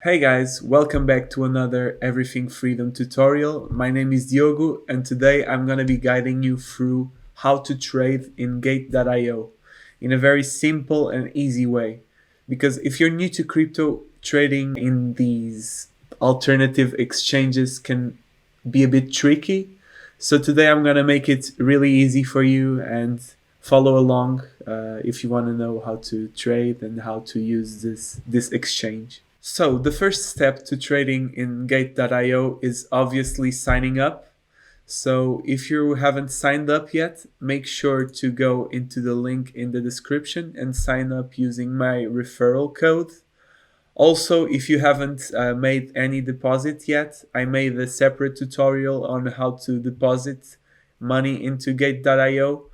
Hey guys, welcome back to another Everything Freedom tutorial. My name is Diogo and today I'm going to be guiding you through how to trade in Gate.io in a very simple and easy way. Because if you're new to crypto, trading in these alternative exchanges can be a bit tricky. So today I'm going to make it really easy for you and follow along if you want to know how to trade and how to use this exchange. So the first step to trading in Gate.io is obviously signing up. So if you haven't signed up yet, make sure to go into the link in the description and sign up using my referral code. Also, if you haven't made any deposit yet, I made a separate tutorial on how to deposit money into Gate.io.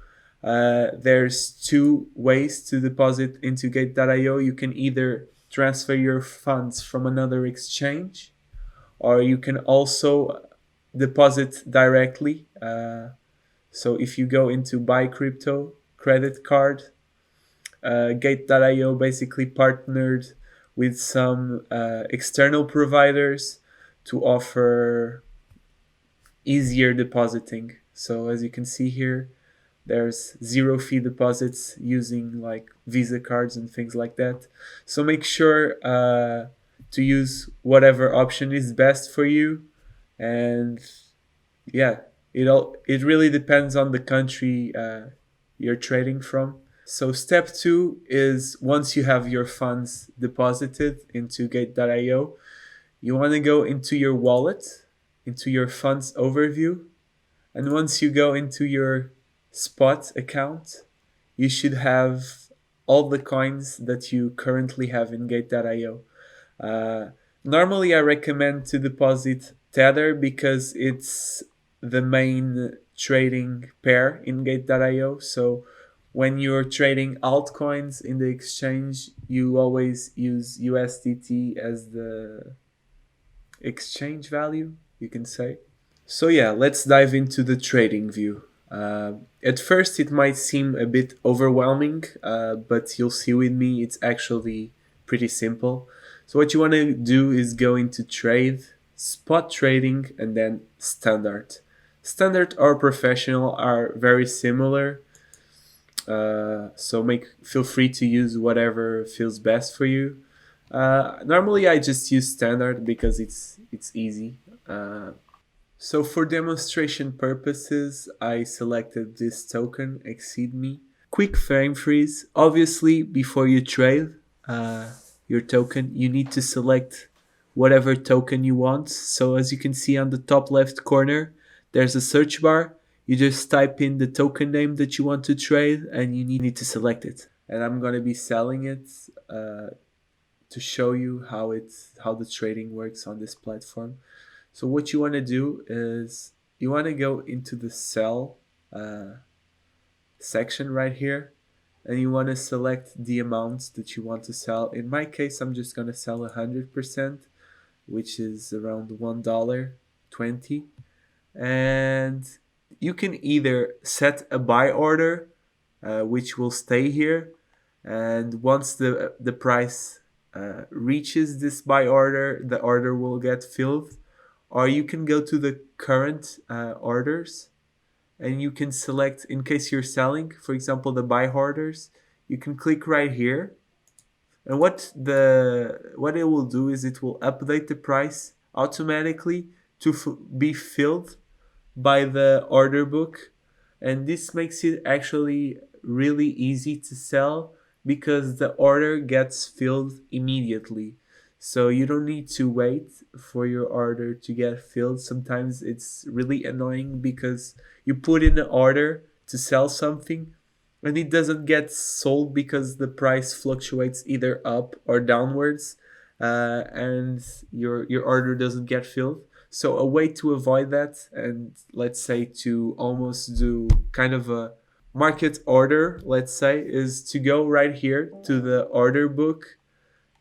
There's two ways to deposit into Gate.io. You can either transfer your funds from another exchange, or you can also deposit directly. So if you go into buy crypto, credit card, Gate.io basically partnered with some external providers to offer easier depositing. So as you can see here, there's zero fee deposits using like Visa cards and things like that. So make sure to use whatever option is best for you. And yeah, it really depends on the country you're trading from. So step two is once you have your funds deposited into Gate.io, you want to go into your wallet, into your funds overview, and once you go into your spot account, you should have all the coins that you currently have in Gate.io. Uh, Normally, I recommend to deposit Tether because it's the main trading pair in Gate.io. So when you're trading altcoins in the exchange, you always use USDT as the exchange value, you can say. So yeah, let's dive into the trading view. At first, it might seem a bit overwhelming, but you'll see with me it's actually pretty simple. So what you want to do is go into trade, spot trading, and then standard. Standard or professional are very similar, so make feel free to use whatever feels best for you. Normally, I just use standard because it's easy. So for demonstration purposes, I selected this token, Exceed Me. Quick frame freeze. Obviously, before you trade uh, your token, you need to select whatever token you want. So as you can see on the top left corner, there's a search bar. You just type in the token name that you want to trade and you need to select it. And I'm going to be selling it to show you how the trading works on this platform. So what you want to do is you want to go into the sell uh, section right here, and you want to select the amounts that you want to sell. In my case, I'm just going to sell 100%, which is around $1.20. And you can either set a buy order, which will stay here, and once the price reaches this buy order, the order will get filled. Or you can go to the current orders and you can select, in case you're selling, for example, the buy orders, you can click right here. And what it will do is it will update the price automatically to be filled by the order book. And this makes it actually really easy to sell because the order gets filled immediately. So you don't need to wait for your order to get filled. Sometimes it's really annoying because you put in an order to sell something and it doesn't get sold because the price fluctuates either up or downwards, and your order doesn't get filled. So a way to avoid that, and let's say to almost do kind of a market order, let's say, is to go right here to the order book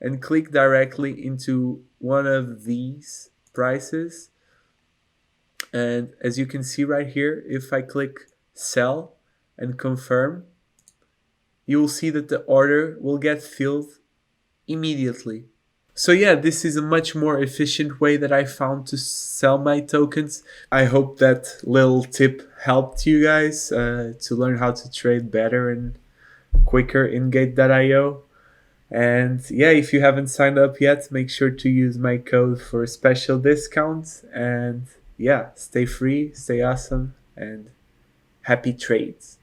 and click directly into one of these prices. And as you can see right here, if I click sell and confirm, you will see that the order will get filled immediately. So yeah, this is a much more efficient way that I found to sell my tokens. I hope that little tip helped you guys to learn how to trade better and quicker in Gate.io. And yeah, if you haven't signed up yet, make sure to use my code for special discounts. And yeah, stay free, stay awesome, and happy trades.